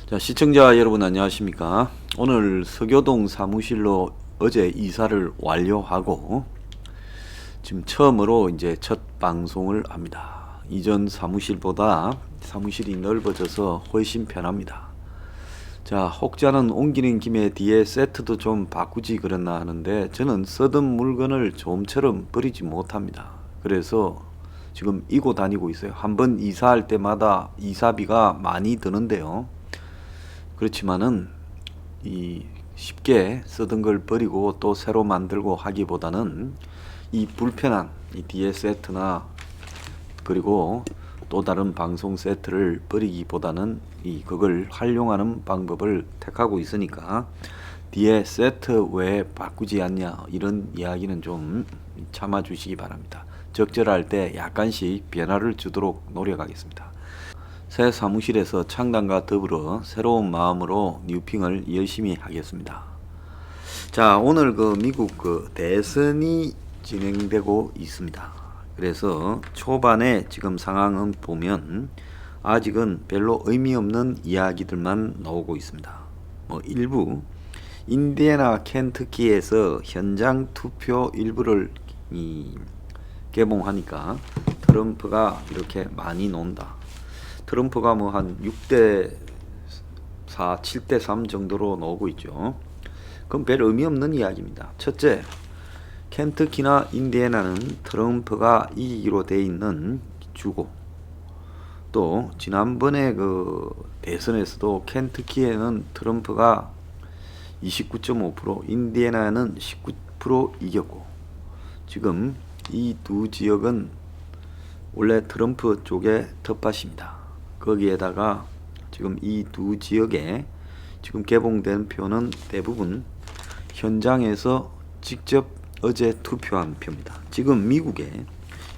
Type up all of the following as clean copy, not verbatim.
자, 시청자 여러분 안녕하십니까? 오늘 서교동 사무실로 어제 이사를 완료하고 지금 처음으로 이제 첫 방송을 합니다. 이전 사무실보다 사무실이 넓어져서 훨씬 편합니다. 자, 혹자는 옮기는 김에 뒤에 세트도 좀 바꾸지 그랬나 하는데 저는 쓰던 물건을 좀처럼 버리지 못합니다. 그래서 지금 이고 다니고 있어요. 한번 이사할 때마다 이사비가 많이 드는데요. 그렇지만은 쉽게 쓰던 걸 버리고 또 새로 만들고 하기보다는 이 불편한 이 뒤에 세트나 그리고 또 다른 방송 세트를 버리기보다는 그걸 활용하는 방법을 택하고 있으니까 뒤에 세트 왜 바꾸지 않냐 이런 이야기는 좀 참아 주시기 바랍니다. 적절할 때 약간씩 변화를 주도록 노력하겠습니다. 새 사무실에서 창단과 더불어 새로운 마음으로 뉴핑을 열심히 하겠습니다. 자, 오늘 미국 대선이 진행되고 있습니다. 그래서 초반에 지금 상황은 보면 아직은 별로 의미 없는 이야기들만 나오고 있습니다. 일부 인디애나 켄터키에서 현장 투표 일부를 개봉하니까 트럼프가 이렇게 많이 논다. 트럼프가 한 6대 4, 7대 3 정도로 나오고 있죠. 그럼 별 의미 없는 이야기입니다. 첫째, 켄터키나 인디애나는 트럼프가 이기기로 돼 있는 주고, 또 지난번에 대선에서도 켄터키에는 트럼프가 29.5%, 인디애나는 19% 이겼고, 지금 이 두 지역은 원래 트럼프 쪽의 텃밭입니다. 거기에다가 지금 이 두 지역에 지금 개봉된 표는 대부분 현장에서 직접 어제 투표한 표입니다. 지금 미국에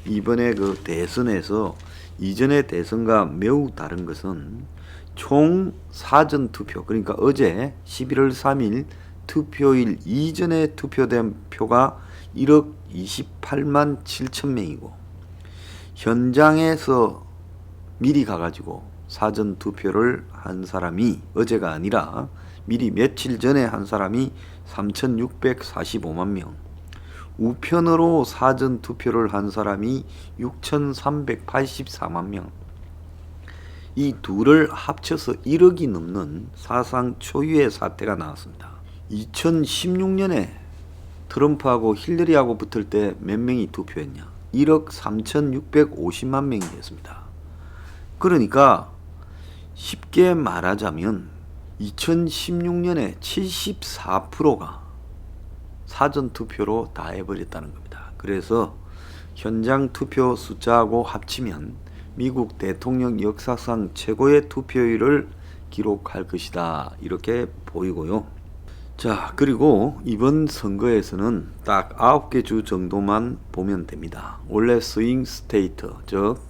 이번에 대선에서 이전의 대선과 매우 다른 것은 총 사전 투표, 그러니까 어제 11월 3일 투표일 이전에 투표된 표가 1억 28만 7천 명이고 현장에서 미리 가가지고 사전 투표를 한 사람이 어제가 아니라 미리 며칠 전에 한 사람이 3,645만 명, 우편으로 사전 투표를 한 사람이 6,384만 명. 이 둘을 합쳐서 1억이 넘는 사상 초유의 사태가 나왔습니다. 2016년에 트럼프하고 힐러리하고 붙을 때 몇 명이 투표했냐? 1억 3,650만 명이 됐습니다. 그러니까 쉽게 말하자면 2016년에 74%가 사전투표로 다 해버렸다는 겁니다. 그래서 현장 투표 숫자하고 합치면 미국 대통령 역사상 최고의 투표율을 기록할 것이다, 이렇게 보이고요. 자, 그리고 이번 선거에서는 딱 9개 주 정도만 보면 됩니다. 원래 스윙 스테이트, 즉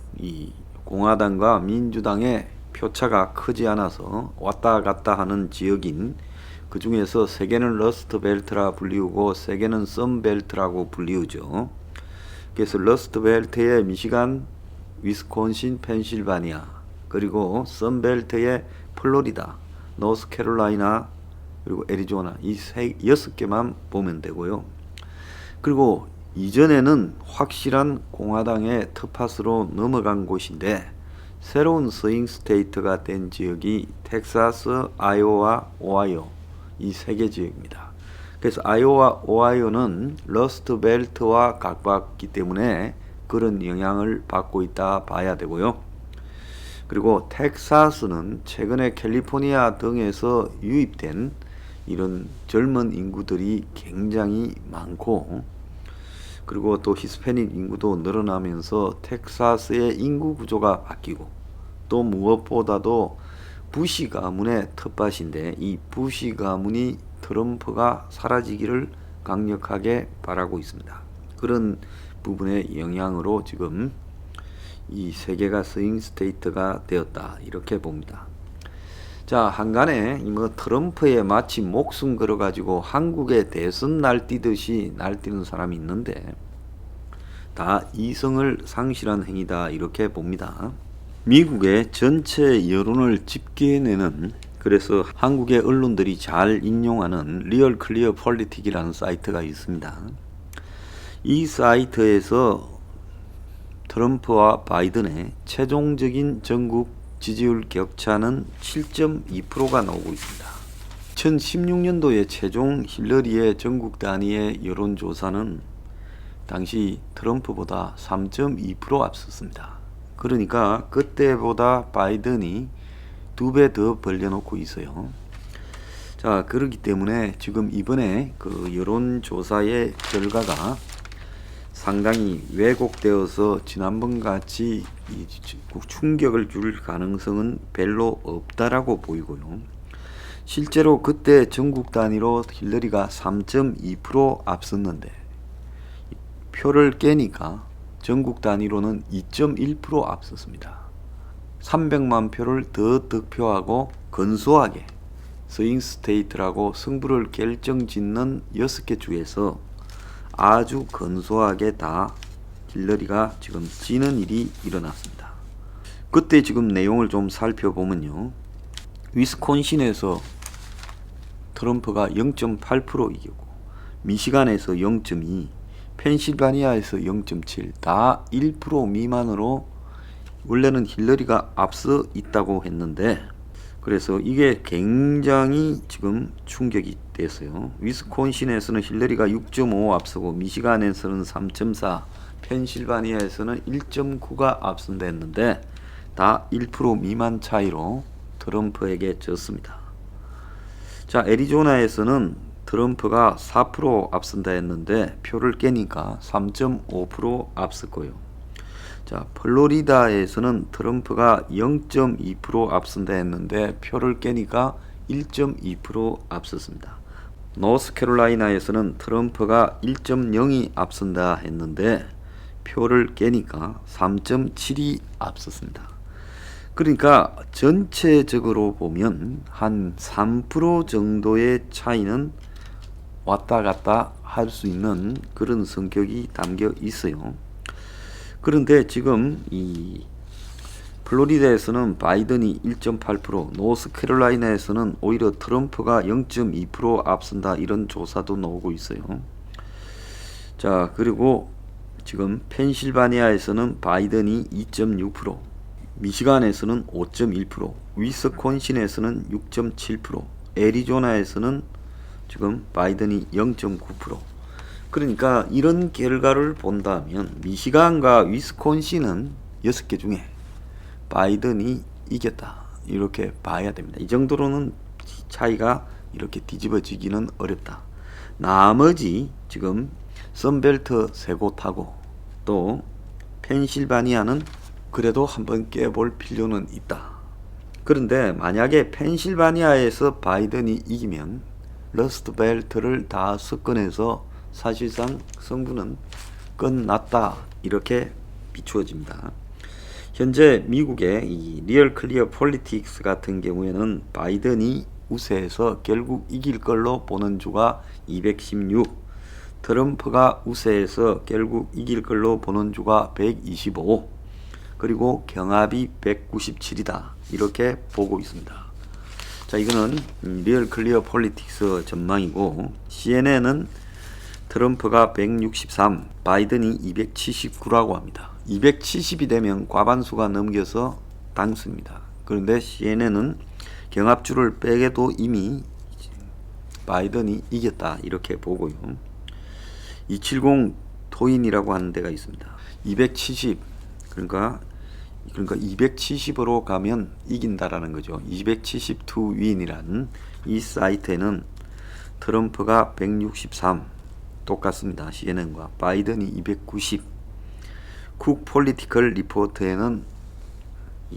공화당과 민주당의 표차가 크지 않아서 왔다 갔다 하는 지역인, 그 중에서 3개는 러스트 벨트라 불리우고 3개는 썬 벨트라고 불리우죠. 그래서 러스트 벨트의 미시간, 위스콘신, 펜실바니아, 그리고 썬 벨트의 플로리다, 노스캐롤라이나, 그리고 애리조나, 이 6개만 보면 되고요. 그리고 이전에는 확실한 공화당의 텃밭으로 넘어간 곳인데 새로운 스윙 스테이트가 된 지역이 텍사스, 아이오와, 오하이오, 이 3개 지역입니다. 그래서 아이오와, 오하이오는 러스트 벨트와 가깝기 때문에 그런 영향을 받고 있다 봐야 되고요. 그리고 텍사스는 최근에 캘리포니아 등에서 유입된 이런 젊은 인구들이 굉장히 많고, 그리고 또 히스패닉 인구도 늘어나면서 텍사스의 인구 구조가 바뀌고, 또 무엇보다도 부시 가문의 텃밭인데 이 부시 가문이 트럼프가 사라지기를 강력하게 바라고 있습니다. 그런 부분의 영향으로 지금 이 3개가 스윙 스테이트가 되었다, 이렇게 봅니다. 자, 한간에 트럼프에 마치 목숨 걸어가지고 한국의 대선 날뛰듯이 날뛰는 사람이 있는데 다 이성을 상실한 행위다, 이렇게 봅니다. 미국의 전체 여론을 집계해내는 그래서 한국의 언론들이 잘 인용하는 리얼 클리어 폴리틱이라는 사이트가 있습니다. 이 사이트에서 트럼프와 바이든의 최종적인 전국 지지율 격차는 7.2%가 나오고 있습니다. 2016년도에 최종 힐러리의 전국 단위의 여론조사는 당시 트럼프보다 3.2% 앞섰습니다. 그러니까 그때보다 바이든이 2배 더 벌려놓고 있어요. 자, 그렇기 때문에 지금 이번에 그 여론조사의 결과가 상당히 왜곡되어서 지난번 같이 충격을 줄 가능성은 별로 없다라고 보이고요. 실제로 그때 전국 단위로 힐러리가 3.2% 앞섰는데 표를 깨니까 전국 단위로는 2.1% 앞섰습니다. 300만 표를 더 득표하고 근소하게 스윙 스테이트라고 승부를 결정짓는 6개 주에서 아주 근소하게 다 힐러리가 지금 지는 일이 일어났습니다. 그때 지금 내용을 좀 살펴보면요. 위스콘신에서 트럼프가 0.8% 이겼고 미시간에서 0.2, 펜실바니아에서 0.7, 다 1% 미만으로 원래는 힐러리가 앞서 있다고 했는데 그래서 이게 굉장히 지금 충격이 됐어요. 위스콘신에서는 힐러리가 6.5 앞서고 미시간에서는 3.4, 펜실바니아에서는 1.9가 앞선다 했는데 다 1% 미만 차이로 트럼프에게 졌습니다. 자, 애리조나에서는 트럼프가 4% 앞선다 했는데 표를 깨니까 3.5% 앞섰고요. 자, 플로리다에서는 트럼프가 0.2% 앞선다 했는데 표를 깨니까 1.2% 앞섰습니다. 노스캐롤라이나에서는 트럼프가 1.0이 앞선다 했는데 표를 깨니까 3.7이 앞섰습니다. 그러니까 전체적으로 보면 한 3% 정도의 차이는 왔다 갔다 할 수 있는 그런 성격이 담겨 있어요. 그런데 지금 이 플로리다에서는 바이든이 1.8%, 노스캐롤라이나에서는 오히려 트럼프가 0.2% 앞선다 이런 조사도 나오고 있어요. 자, 그리고 지금 펜실바니아에서는 바이든이 2.6%, 미시간에서는 5.1%, 위스콘신에서는 6.7%, 애리조나에서는 지금 바이든이 0.9%. 그러니까 이런 결과를 본다면 미시간과 위스콘신은 6개 중에 바이든이 이겼다 이렇게 봐야 됩니다. 이 정도로는 차이가 이렇게 뒤집어지기는 어렵다. 나머지 지금 선벨트 세 곳하고 또 펜실바니아는 그래도 한번 깨볼 필요는 있다. 그런데 만약에 펜실바니아에서 바이든이 이기면 러스트벨트를 다 섞어내서 사실상 승부는 끝났다 이렇게 비추어집니다. 현재 미국의 이 리얼 클리어 폴리틱스 같은 경우에는 바이든이 우세해서 결국 이길 걸로 보는 주가 216, 트럼프가 우세해서 결국 이길 걸로 보는 주가 125, 그리고 경합이 197이다 이렇게 보고 있습니다. 자, 이거는 리얼 클리어 폴리틱스 전망이고 CNN은 트럼프가 163, 바이든이 279라고 합니다. 270이 되면 과반수가 넘겨서 당수입니다. 그런데 CNN은 경합주를 빼게도 이미 바이든이 이겼다 이렇게 보고요. 270 토인이라고 하는 데가 있습니다. 270 그러니까 270으로 가면 이긴다라는 거죠. 270 to win이라는 이 사이트에는 트럼프가 163 똑같습니다. CNN과 바이든이 290. 쿡 폴리티컬 리포트에는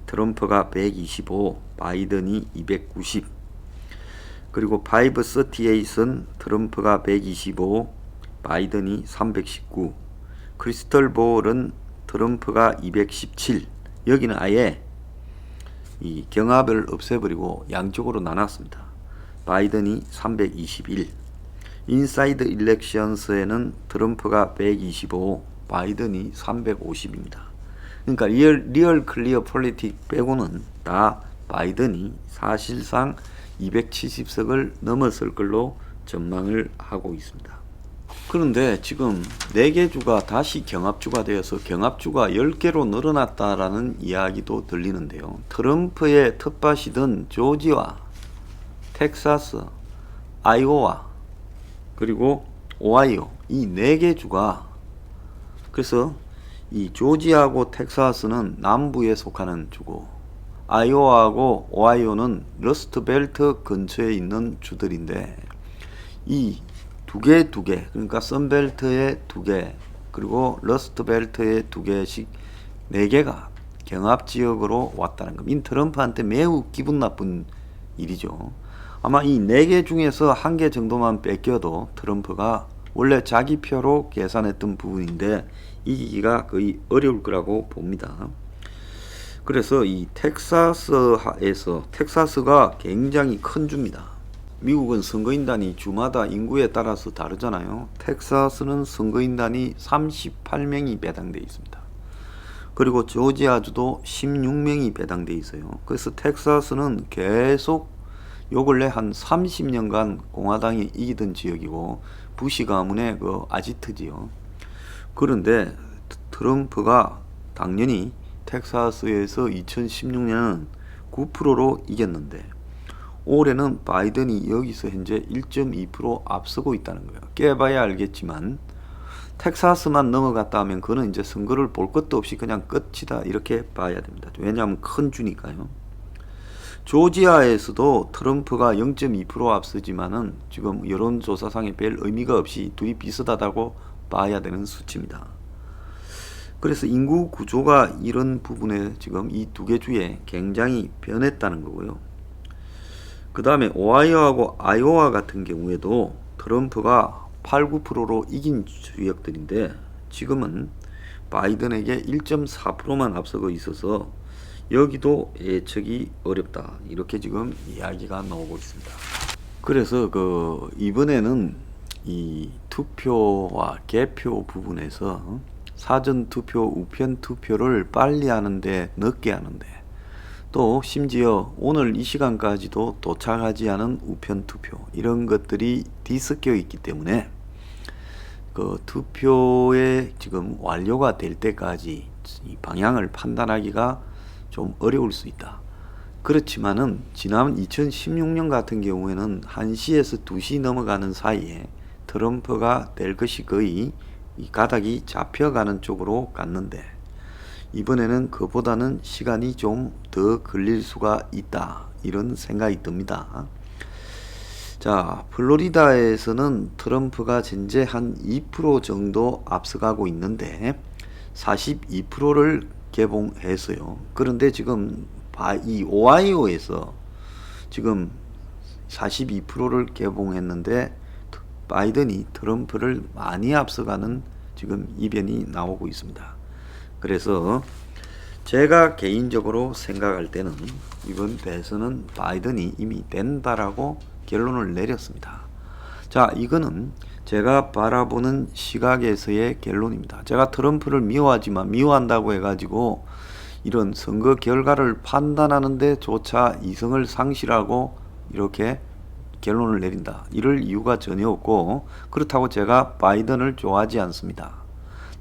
트럼프가 125, 바이든이 290. 그리고 538은 트럼프가 125, 바이든이 319. 크리스털 볼은 트럼프가 217. 여기는 아예 이 경합을 없애버리고 양쪽으로 나눴습니다. 바이든이 321. 인사이드 일렉션스에는 트럼프가 125, 바이든이 350입니다. 그러니까 리얼 클리어 폴리틱 빼고는 다 바이든이 사실상 270석을 넘었을 걸로 전망을 하고 있습니다. 그런데 지금 4개 주가 다시 경합주가 되어서 경합주가 10개로 늘어났다라는 이야기도 들리는데요. 트럼프의 텃밭이던 조지아, 텍사스, 아이오와 그리고 오하이오 이 4개 주가, 그래서 이 조지아하고 텍사스는 남부에 속하는 주고 아이오와하고 오하이오는 러스트벨트 근처에 있는 주들인데, 이 두 개, 그러니까 선벨트의 2개 그리고 러스트벨트의 2개씩 4개가 경합지역으로 왔다는 겁니다. 트럼프한테 매우 기분 나쁜 일이죠. 아마 이 4개 중에서 1개 정도만 뺏겨도 트럼프가 원래 자기 표로 계산했던 부분인데 이기기가 거의 어려울 거라고 봅니다. 그래서 이 텍사스가 굉장히 큰 주입니다. 미국은 선거인단이 주마다 인구에 따라서 다르잖아요. 텍사스는 선거인단이 38명이 배당되어 있습니다. 그리고 조지아주도 16명이 배당되어 있어요. 그래서 텍사스는 계속 요 근래 한 30년간 공화당이 이기던 지역이고 부시 가문의 그 아지트지요. 그런데 트럼프가 당연히 텍사스에서 2016년은 9%로 이겼는데 올해는 바이든이 여기서 현재 1.2% 앞서고 있다는 거예요. 깨봐야 알겠지만 텍사스만 넘어갔다 하면 그는 이제 선거를 볼 것도 없이 그냥 끝이다 이렇게 봐야 됩니다. 왜냐하면 큰 주니까요. 조지아에서도 트럼프가 0.2% 앞서지만은 지금 여론조사상에 별 의미가 없이 둘이 비슷하다고 봐야 되는 수치입니다. 그래서 인구 구조가 이런 부분에 지금 이 2개 주에 굉장히 변했다는 거고요. 그 다음에 오하이오하고 아이오와 같은 경우에도 트럼프가 8, 9%로 이긴 지역들인데 지금은 바이든에게 1.4%만 앞서고 있어서 여기도 예측이 어렵다 이렇게 지금 이야기가 나오고 있습니다. 그래서 이번에는 이 투표와 개표 부분에서 사전 투표, 우편 투표를 빨리 하는데 늦게 하는데 또 심지어 오늘 이 시간까지도 도착하지 않은 우편 투표 이런 것들이 뒤섞여 있기 때문에 그 투표에 지금 완료가 될 때까지 이 방향을 판단하기가 좀 어려울 수 있다. 그렇지만은 지난 2016년 같은 경우에는 1시에서 2시 넘어가는 사이에 트럼프가 될 것이 거의 이 가닥이 잡혀가는 쪽으로 갔는데 이번에는 그보다는 시간이 좀 더 걸릴 수가 있다 이런 생각이 듭니다. 자, 플로리다에서는 트럼프가 현재 한 2% 정도 앞서가고 있는데 42%를 개봉했어요. 그런데 지금 이 오하이오에서 지금 42%를 개봉했는데 바이든이 트럼프를 많이 앞서가는 지금 이변이 나오고 있습니다. 그래서 제가 개인적으로 생각할 때는 이번 대선은 바이든이 이미 된다라고 결론을 내렸습니다. 자, 이거는 제가 바라보는 시각에서의 결론입니다. 제가 트럼프를 미워하지만 미워한다고 해가지고 이런 선거 결과를 판단하는데 조차 이성을 상실하고 이렇게 결론을 내린다. 이럴 이유가 전혀 없고 그렇다고 제가 바이든을 좋아하지 않습니다.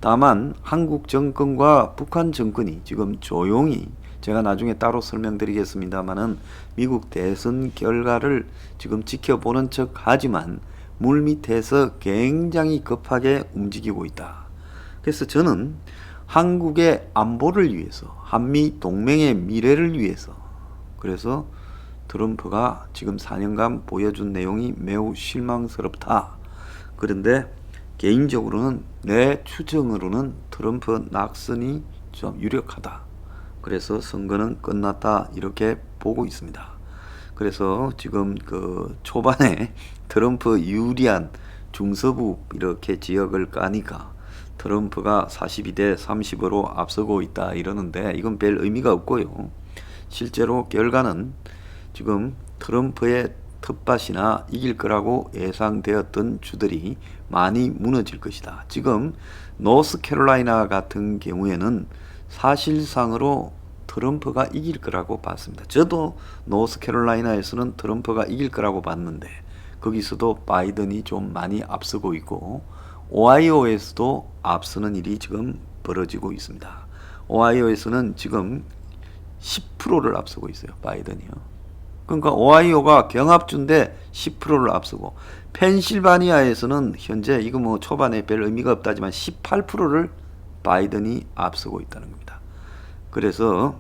다만 한국 정권과 북한 정권이 지금 조용히 제가 나중에 따로 설명드리겠습니다만은 미국 대선 결과를 지금 지켜보는 척 하지만 물밑에서 굉장히 급하게 움직이고 있다. 그래서 저는 한국의 안보를 위해서 한미 동맹의 미래를 위해서 그래서 트럼프가 지금 4년간 보여준 내용이 매우 실망스럽다. 그런데 개인적으로는 내 추정으로는 트럼프 낙선이 좀 유력하다. 그래서 선거는 끝났다 이렇게 보고 있습니다. 그래서 지금 그 초반에 트럼프 유리한 중서부 이렇게 지역을 까니까 트럼프가 42대 30으로 앞서고 있다 이러는데 이건 별 의미가 없고요. 실제로 결과는 지금 트럼프의 텃밭이나 이길 거라고 예상되었던 주들이 많이 무너질 것이다. 지금 노스캐롤라이나 같은 경우에는 사실상으로 트럼프가 이길 거라고 봤습니다. 저도 노스캐롤라이나에서는 트럼프가 이길 거라고 봤는데 거기서도 바이든이 좀 많이 앞서고 있고 오하이오에서도 앞서는 일이 지금 벌어지고 있습니다. 오하이오에서는 지금 10%를 앞서고 있어요. 바이든이요. 그러니까 오하이오가 경합주인데 10%를 앞서고 펜실바니아에서는 현재 이거 뭐 초반에 별 의미가 없다지만 18%를 바이든이 앞서고 있다는 겁니다. 그래서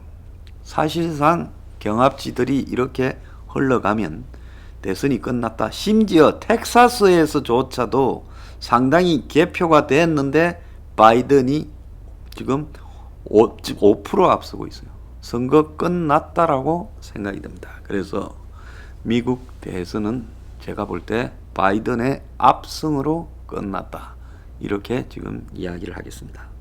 사실상 경합지들이 이렇게 흘러가면 대선이 끝났다. 심지어 텍사스에서조차도 상당히 개표가 됐는데 바이든이 지금 5% 앞서고 있어요. 선거 끝났다라고 생각이 됩니다. 그래서 미국 대선은 제가 볼 때 바이든의 압승으로 끝났다. 이렇게 지금 이야기를 하겠습니다.